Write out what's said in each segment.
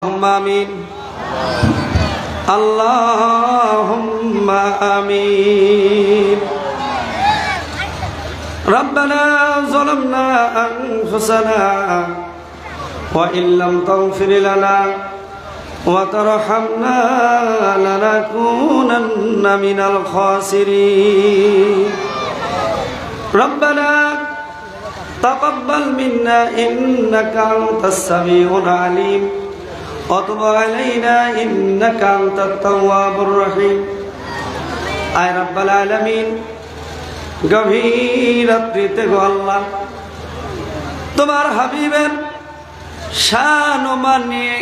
آمين اللهم آمين ربنا ظلمنا أنفسنا وإن لم تغفر لنا وترحمنا لنكونن من الخاسرين ربنا تقبل منا إنك أنت السميع العليم وتب علينا إنك أنت التواب الرحيم আয় রব্বুল আলামিন গভীর রাত্রিতে গো আল্লাহ তোমার হাবিবের শান ও মান নিয়ে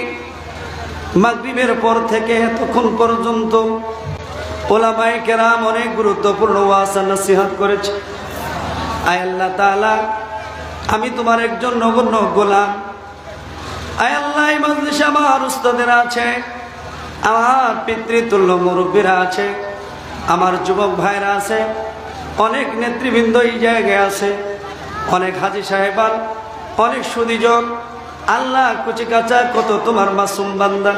মাগরিবের পর থেকে এতক্ষণ পর্যন্ত উলামায়ে কেরাম অনেক গুরুত্বপূর্ণ ওয়াজ নসিহত করেছে। আয় আল্লাহ তাআলা আমি তোমার একজন নগণ্য গোলাম। আয় আল্লাহ এই মজলিসে আমার উস্তাদেরা আছে, আমার পিতৃতুল্য মুরব্বীরা আছে, আমার যুবক ভাইরা আছে, অনেক নেতৃবৃন্দ এই জায়গায় আছে, অনেক হাজী সাহেবান, অনেক সুদীজন। আল্লাহ কুচি কাঁচা কত তোমার মাসুম বান্দা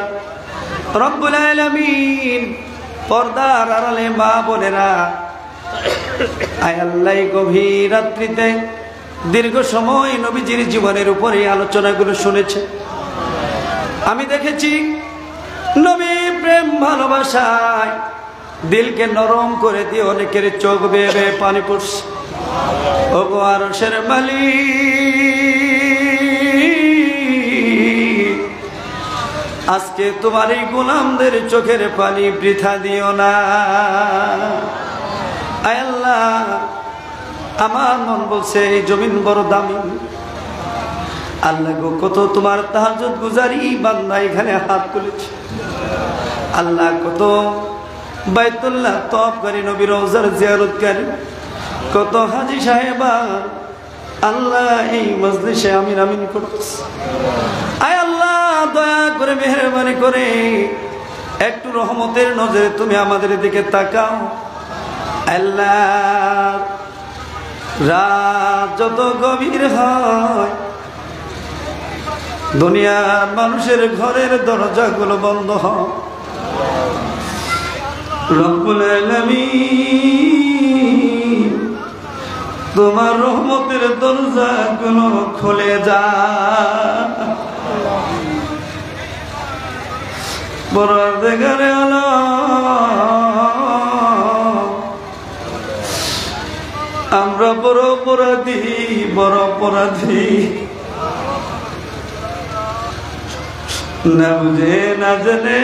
রব্বুল আলামিন পর্দার আড়ালে মা বোনেরা আয় আল্লাহ গভীর রাত্রিতে দীর্ঘ সময় নবীজির জীবনের উপরে আলোচনাগুলো শুনেছে। আমি দেখেছি নবী প্রেম ভালোবাসায় দিলকে নরম করে দিয়ে অনেকের চোখ বেয়ে বেয়ে পানি পড়ছে। ওগো আরশের মালিক আজকে তোমার এই গোলামদের চোখের পানি বৃথা দিও না। আয় আল্লাহ আমার মন বলছে এই জমিন বড় দামি। আল্লাহ গো কত তোমার তাহাজ্জুদ গুজারি বান্দা এখানে হাত তুলেছে। আল্লাহ কত বাইতুল্লাহ তওয়াফকারী নবী রওজার জিয়ারতকারী, কত হাজী সাহেবা আল্লাহ এই মজলিসে আমিন আমিন করতেছে। আয় আল্লাহ দয়া করে মেহেরবানি করে একটু রহমতের নজরে তুমি আমাদের দিকে তাকাও। আল্লাহ রাত যত গভীর হয় দুনিয়ার মানুষের ঘরের দরজাগুলো বন্ধ হয়, রব্বুল আলামিন তোমার রহমতের দরজাগুলো খুলে যায়। পরওয়ারদিগারে আলম আমরা বড় অপরাধী, বড় অপরাধী। না বুঝে না জেনে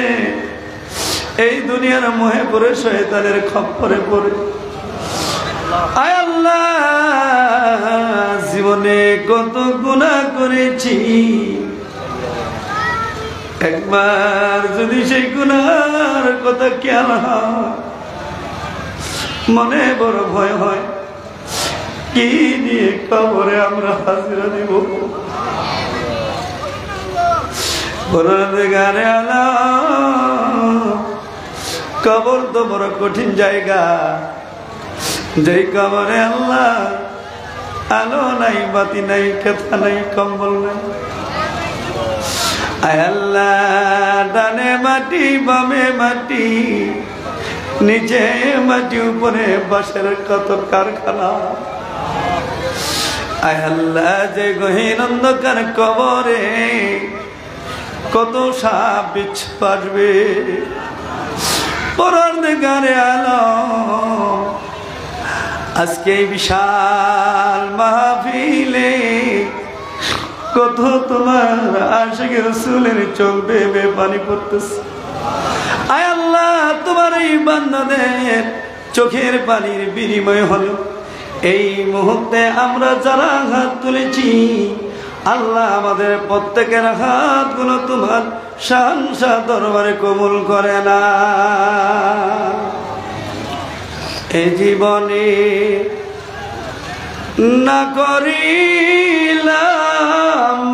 এই দুনিয়ার মোহে পড়ে শয়তানের খপ্পরে পড়ে আয় আল্লাহ জীবনে কত গুনাহ করেছি। একবার যদি সেই গুনার কথা খেয়াল হয় মনে বড় ভয় হয়, কি নিয়ে কবরে আমরা হাজিরা দিব। পরওয়ারদিগারে আলম কবর তো বড় কঠিন জায়গা, যেই কবরে আল্লাহ আলো নাই, বাতি নাই, কেথা নাই, কম্বল নাই। আয় আল্লাহ ডানে মাটি বামে মাটি, নিচে মাটি উপরে বাঁশের কত কারখানা। আয় আল্লাহ যে গহীন অন্ধকার কবরে কত সাপ বিচ্ছু আসবে। পরওয়ারদিগারে আলম আজকে এই বিশাল মাহফিলে কত তোমার আশিকে রাসূলের চোখ বেয়ে বেয়ে পানি পড়তেছে। আয় আল্লাহ তোমার এই বান্দাদের চোখের পানির বিনিময় হলো এই মুহূর্তে আমরা যারা হাত তুলেছি। আল্লাহ আমাদের প্রত্যেকের হাতগুলো তোমার শানশাহ দরবারে কবুল করে না। এই জীবনে না করিলাম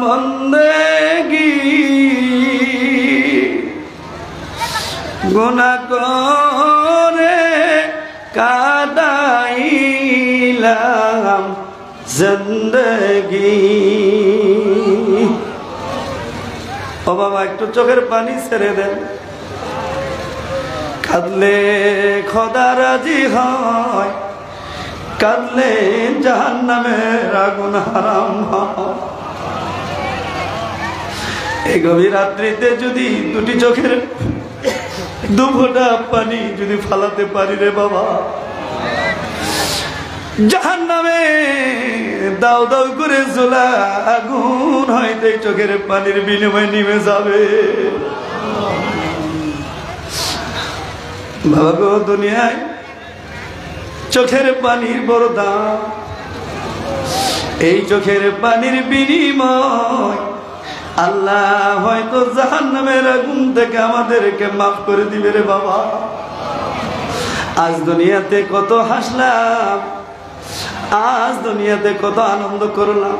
বন্দেগী, গুনাহ করে কাটাইলাম জিন্দগি। ও বাবা একটু চোখের পানি ছেড়ে দেন। কাঁদলে খোদা রাজি হয়, কাঁদলে জাহান্নামের আগুন হারাম হয়। এই গভীর রাত্রিতে যদি দুটি চোখের দু ফোঁটা পানি যদি ফালাতে পারি রে বাবা, জাহান্নামে দাও দাও করে জ্বলা আগুন হয়তো চোখের পানির বিনিময়ে নেমে যাবে। বাবা গো, দুনিয়ায় চোখের পানির বড় দাম। এই চোখের পানির বিনিময় আল্লাহ হয়তো জাহান্নামের আগুন থেকে আমাদেরকে মাফ করে দিবে রে বাবা। আজ দুনিয়াতে কত হাসলাম, আজ দুনিয়াতে কত আনন্দ করলাম,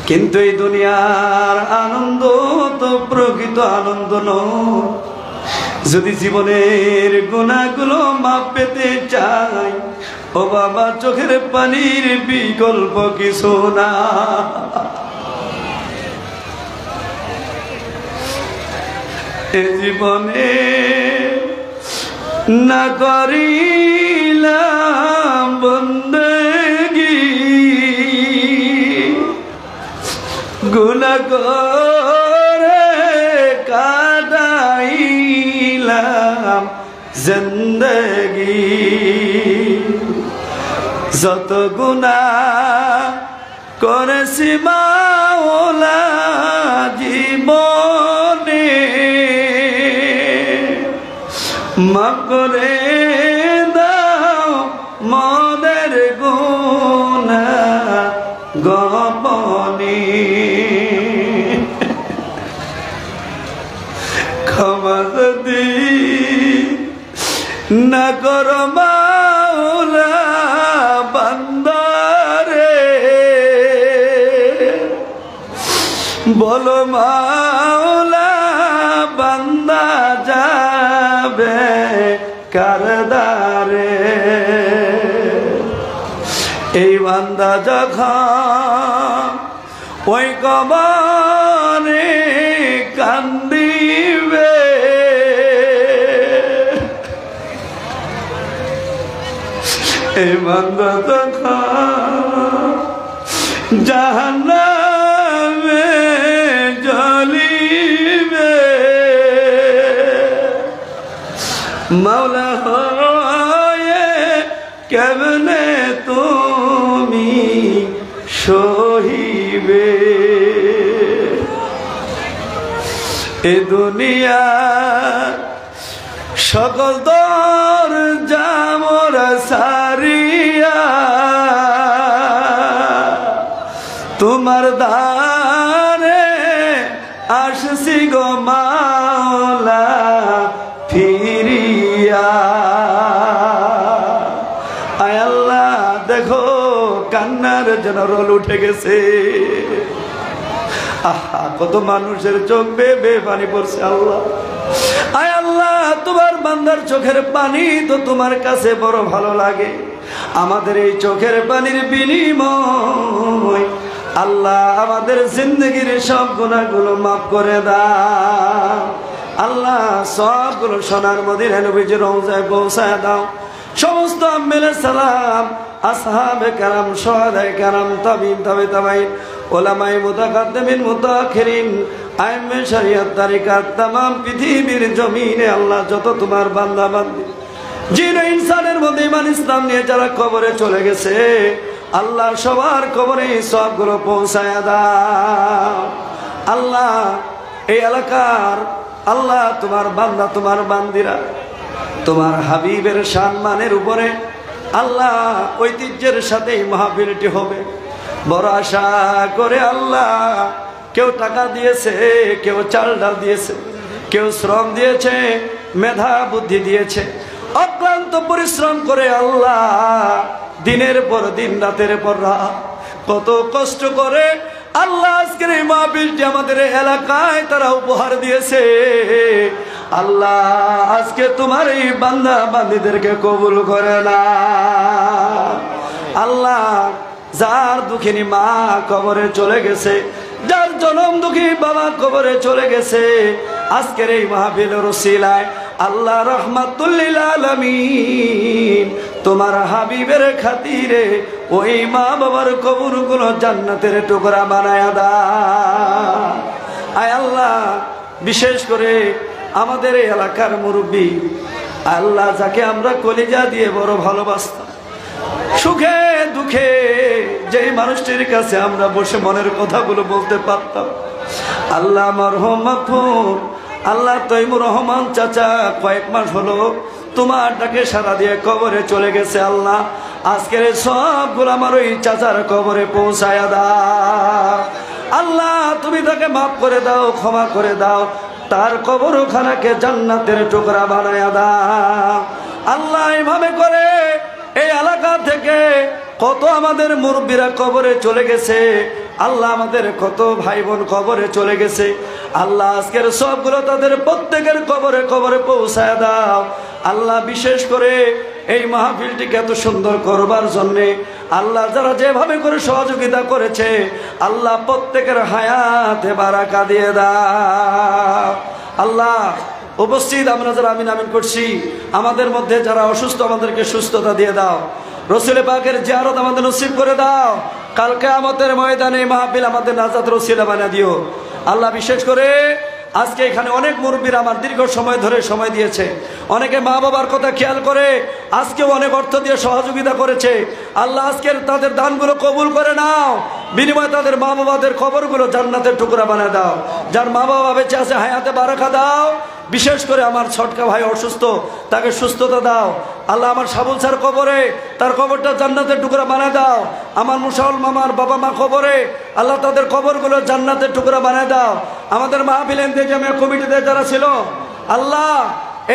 কিন্তু এই দুনিয়ার আনন্দ তো প্রকৃত আনন্দ নয়। যদি জীবনের গুনাহগুলো মাপ পেতে চাই, ও বাবা চোখের পানির বিকল্প কিছু না। এ জীবনে না করিলাম বন্দেগী, গুনাহ করে কাটাইলাম জিন্দেগি। যত গুনাহ করেছি মাওলা জীবনে, মাফ করে দাও মোদের গুনাহ গোপনে। ক্ষমা যদি না করো মাওলা বান্দারে, বলো মাওলা বান্দা যাবে কারদারে। এই বান্দা যখন ওই কবরে কান্দিবে, এই বান্দা যখন জাহান্নামে জ্বলিবে, মাওলা হয়ে কেমনে তুমি সহিবে। এ দুনিয়া সকল দর জামর সারিয়া, তোমার দারে আসছি গো মাওলা ফিরিয়া। আয় আল্লাহ দেখো কান্নার যেন রোল উঠে গেছে। আহা, কত মানুষের চোখ বেয়ে পানি পড়ছে আল্লাহ। আয় আল্লাহ, তোমার বান্দার চোখের পানি তো তোমার কাছে বড় ভালো লাগে। আমাদের এই চোখের পানির বিনিময় আল্লাহ আমাদের জিন্দগির সব গুনাহগুলো মাফ করে দাও। আল্লাহ সবগুলো সোনার মদিনায় নবীজির রওজায় পৌঁছায় দাও। সমস্ত আম্বিয়া সালাম, আসহাবে কেরাম, শুহাদায়ে কেরাম, তাবিঈন, তাবে তাবাঈন, উলামায়ে মুতাকাদ্দিমিন, মুতাআখিরিন, আইম্মে শরিয়ত তরিকাত, तमाम পৃথিবীর জমিনে আল্লাহ যত তোমার বান্দা বান্দি জিন ইনসানের মধ্যে ঈমান ইসলাম নিয়ে যারা কবরে চলে গেছে, আল্লাহ সবার কবরে সবগুলো পৌঁছায়া দাও। আল্লাহ এই এলাকার আল্লাহ তোমার বান্দা তোমার বান্দিরা তোমার হাবিবের সম্মানের উপরে আল্লাহ ঐতিহ্যের সাথে মাহফিলটি হবে বড় আশা করে আল্লাহ কেউ টাকা দিয়েছে, কেউ চাল ডাল দিয়েছে, কেউ শ্রম দিয়েছে, মেধা বুদ্ধি দিয়েছে, অক্লান্ত পরিশ্রম করে আল্লাহ দিনের পর দিন রাতের পর রাত কত কষ্ট করে আল্লাহ আজকের এই মাহফিলটি আমাদের এলাকায় তারা উপহার দিয়েছে। আল্লাহ আজকে তোমার এই বান্দা বান্দীদেরকে কবুল করে না। আল্লাহ যার দুঃখিনী মা কবরে চলে গেছে, যার জনম দুঃখী বাবা কবরে চলে গেছে, আজকের এই মাহফিলের ওসিলায় আল্লাহ রাহমাতুল লিল আলামিন তোমার হাবিবের খাতিরে ওই মা বাবার কবরগুলো জান্নাতের টুকরা বানায়া দাও। আয় আল্লাহ, বিশেষ করে আমাদের এই এলাকার মুরব্বী আল্লাহ, যাকে আমরা কলিজা দিয়ে বড় ভালোবাসতাম, সুখে দুঃখে যেই মানুষটির কাছে আমরা বসে মনের কথাগুলো বলতে পারতাম, আল্লাহ মারহুম মাগফুর আল্লাহ তৈমুর রহমান চাচা কয়েক মাস হলো তোমার ডাকে সারা দিয়ে কবরে চলে গেছে। আল্লাহ, আজকের সবগুলো আমার ওই চাচার কবরে পৌঁছায়া দাও। আল্লাহ, তুমি তাকে মাফ করে দাও, ক্ষমা করে দাও, তার কবরখানাকে জান্নাতের টুকরা বানায়া দাও। আল্লাহ, এভাবে করে এই এলাকা থেকে কত আমাদের মুরব্বীরা কবরে চলে গেছে, আল্লাহ আমাদের কত ভাই বোন কবরে চলে গেছে। আল্লাহ, আজকের সবগুলো তাদের প্রত্যেকের কবরে কবরে পৌঁছায় দাও। আল্লাহ, বিশেষ করে এই মাহফিলটিকে এত সুন্দর করবার জন্যে আল্লাহ যারা যেভাবে করে সহযোগিতা করেছে, আল্লাহ প্রত্যেকের হায়াতে বারাকা দিয়ে দাও। আল্লাহ, উপস্থিত আমরা যারা আমিন আমিন করছি, আমাদের মধ্যে যারা অসুস্থ আমাদেরকে সুস্থতা দিয়ে দাও। রসুল পাকের জিয়ারত আমাদের নসিব করে দাও। কাল কিয়ামতের ময়দানে মাহফিল আমাদের নাজাত রসিলা বানিয়ে দিও। আল্লাহ, বিশেষ করে আজকে এখানে অনেক মুরব্বীরা আমার দীর্ঘ সময় ধরে সময় দিয়েছে, অনেকে মা বাবার কথা খেয়াল করে আজকেও অনেক অর্থ দিয়ে সহযোগিতা করেছে। আল্লাহ, আজকের তাদের দানগুলো কবুল করে নাও, বিনিময়ে তাদের মা বাবাদের কবরগুলো জান্নাতের টুকরা বানিয়ে দাও। যার মা বাবা বেঁচে আছে হায়াতে বারাকা দাও। বিশেষ করে আমার ছটকা ভাই অসুস্থ, তাকে সুস্থতা দাও। আল্লাহ, আমার সাবুল স্যার কবরে, তার কবরটা জান্নাতের টুকরা বানিয়ে দাও। আমার মুশাউল মামার বাবা মা কবরে, আল্লাহ তাদের কবরগুলো জান্নাতের টুকরা বানিয়ে দাও। আমাদের মাহফিল ইন্তেজামিয়া কমিটিতে যারা ছিল, আল্লাহ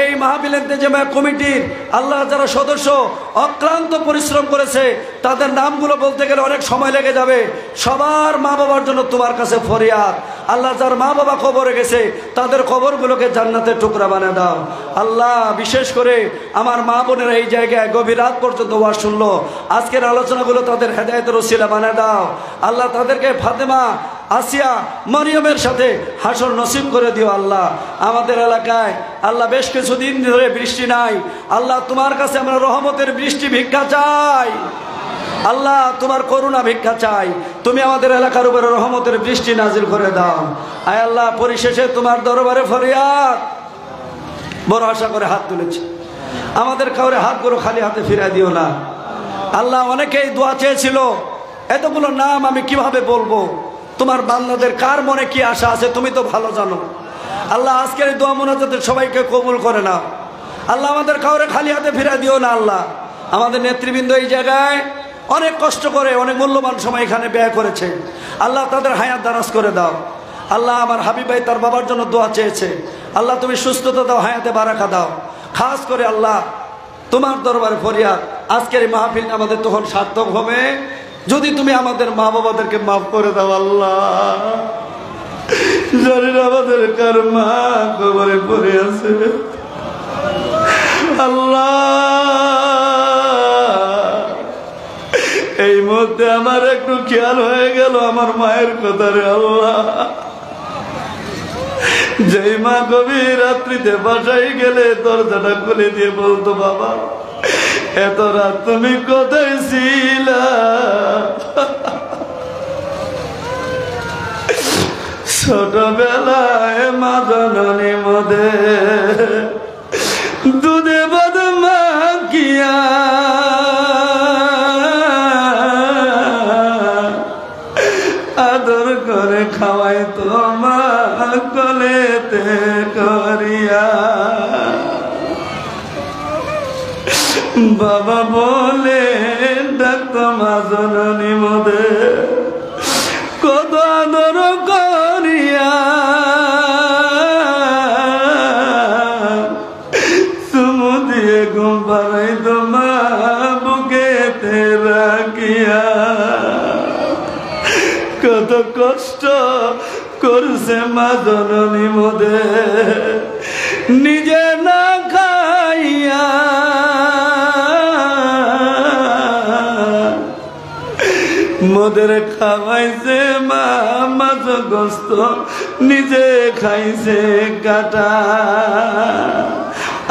এই মাহফিল ইন্তেজামিয়া কমিটির আল্লাহ যারা সদস্য অক্লান্ত পরিশ্রম করেছে, তাদের নামগুলো বলতে গেলে অনেক সময় লেগে যাবে। সবার মা বাবার জন্য তোমার কাছে ফরিয়াদ। আল্লাহ, যার মা বাবা কবরে গেছে তাদের কবরগুলোকে জান্নাতের টুকরা বানিয়ে দাও। আল্লাহ, বিশেষ করে আমার মা বোনেরা এই জায়গায় গভীর রাত পর্যন্ত ওয়াজ শুনলো, আজকের আলোচনাগুলো তাদের হেদায়েতের ওসিলা বানিয়ে দাও। আল্লাহ, তাদেরকে ফাতেমা, আসিয়া, মরিয়মের সাথে হাসর নসিব করে দিও। আল্লাহ, আমাদের এলাকায় আল্লাহ বেশ কিছুদিন ধরে বৃষ্টি নাই। আল্লাহ, তোমার কাছে আমরা রহমতের বৃষ্টি ভিক্ষা চাই। আল্লাহ, তোমার করুণা ভিক্ষা চাই, তুমি আমাদের এলাকার উপরে রহমতের বৃষ্টি নাজিল করে দাও। আয় আল্লাহ, পরিশেষে তোমার দরবারে ফরিয়াদ, বড় আশা করে হাত তুলেছি, আমাদের কাউরে হাতগুলো খালি হাতে ফিরাই দিও না। আল্লাহ, অনেকেই দোয়া চেয়েছিল, এতগুলো নাম আমি কিভাবে বলবো, তোমার বান্দাদের কার মনে কি আশা আছে তুমি তো ভালো জানো। আল্লাহ, আজকের এই দোয়া মোনাজাতের সবাইকে কবুল করে নাও। আল্লাহ, আমাদের কাউরে খালি হাতে ফিরাই দিও না। আল্লাহ, আমাদের নেতৃবৃন্দ এই জায়গায় অনেক কষ্ট করে অনেক মূল্যবান সময় এখানে ব্যয় করেছে। আল্লাহ, তাদের হায়াত দারাজ করে দাও। আল্লাহ, আমার হাবিব ভাই তার বাবার জন্য দোয়া চেয়েছে, আল্লাহ তুমি সুস্থতা দাও, হায়াতে বারাকা দাও। খাস করে আল্লাহ তোমার দরবারে ফরিয়াদ, আজকের এই মাহফিল আমাদের তখন সার্থক হবে যদি তুমি আমাদের মা বাবাদেরকে মাফ করে দাও। আল্লাহ, জানেন আমাদের কার মা কবরে পড়ে আছে, আল্লাহ এই মুহূর্তে আমার একটু খেয়াল হয়ে গেল আমার মায়ের কথা রে। আল্লাহ, যেই মা গভীর রাত্রিতে বাসায় গেলে দরজাটা খুলে দিয়ে বলতো, বাবা এত রাত তুমি কোথায় ছিলা? ছোটবেলায় মা জননী মদে দুধে বাদ মাখিয়া আদর করে খাওয়াই তো মা কোলেতে করিয়া, বাবা বলে ডাক্তার মা জননী মদে কত আদর করিয়া চুমু দিয়ে ঘুম পাড়াই তো মা বুকেতে রাখিয়া, কত কষ্ট করছে মা জননী মদে নিজে না খাইয়া, মোদের খাওয়াইছে মা গোস্ত নিজে খাইছে কাটা।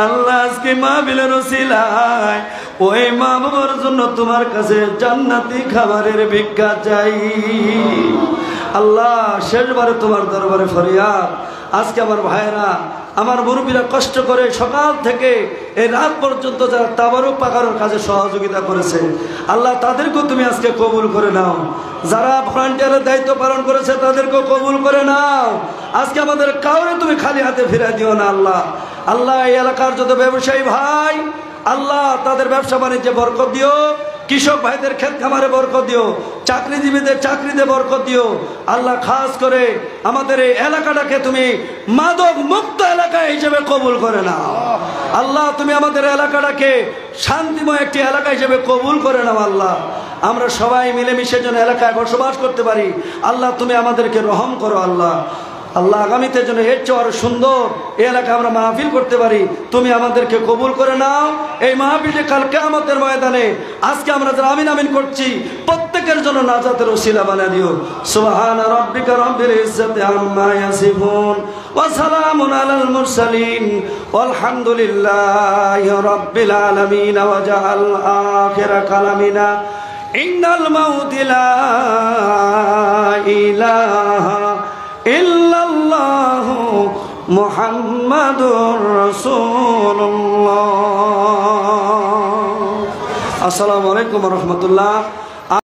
আল্লাহ আজকে মাহফিলের ওসিলায় ওই মা বাবার জন্য তোমার কাছে জান্নাতি খাবারের ভিক্ষা চাই। আল্লাহ শেষবারে তোমার দরবারে ফরিয়াদ, আজকে আমার ভাইরা আমার মুরব্বীরা কষ্ট করে সকাল থেকে এই রাত পর্যন্ত যারা তাবারুক পাকানোর কাজে সহযোগিতা করেছে, আল্লাহ তাদেরকেও তুমি আজকে কবুল করে নাও। যারা ভলান্টিয়ারের দায়িত্ব পালন করেছে তাদেরকেও কবুল করে নাও। আজকে আমাদের কাউরে তুমি খালি হাতে ফিরিয়ে দিও না আল্লাহ। আল্লাহ এই এলাকার যত ব্যবসায়ী ভাই, আল্লাহ তাদের ব্যবসা বাণিজ্যে বরকত দিও, কৃষক ভাইদের ক্ষেত খামারে বরকত দিও, চাকরিজীবীদের চাকরিতে বরকত দিও। আল্লাহ খাস করে আমাদের এই এলাকাটাকে তুমি মাদক মুক্ত এলাকা হিসেবে কবুল করে নাও। আল্লাহ তুমি আমাদের এলাকাটাকে শান্তিময় একটি এলাকা হিসেবে কবুল করে নাও। আল্লাহ আমরা সবাই মিলেমিশে যেন এলাকায় বসবাস করতে পারি। আল্লাহ তুমি আমাদেরকে রহম করো। আল্লাহ আল্লাহ আগামীতে যেন এর চেয়ে আরো সুন্দর এই এলাকায় আমরা মাহফিল করতে পারি, তুমি আমাদেরকে কবুল করে নাও। এই মাহফিলটি কাল কিয়ামতের ময়দানে আজকে আমরা যারা আমিন আমিন করছি প্রত্যেকের জন্য নাজাতের ওসিলা বানিয়ে দিও। সুবহানা রাব্বিকা রাব্বিল ইজ্জাতি আম্মা ইয়াসিফুন ওয়া সালামুন আলাল মুরসালিন ওয়ালহামদুলিল্লাহি রাব্বিল আলামিন। ওয়া জাআল আখিরা কালামিনা ইন্নাল মাউতি লা ইলাহা ইল্লাল্লাহু মুহাম্মাদুর রাসূলুল্লাহ। আসসালামু আলাইকুম ওয়া রাহমাতুল্লাহ।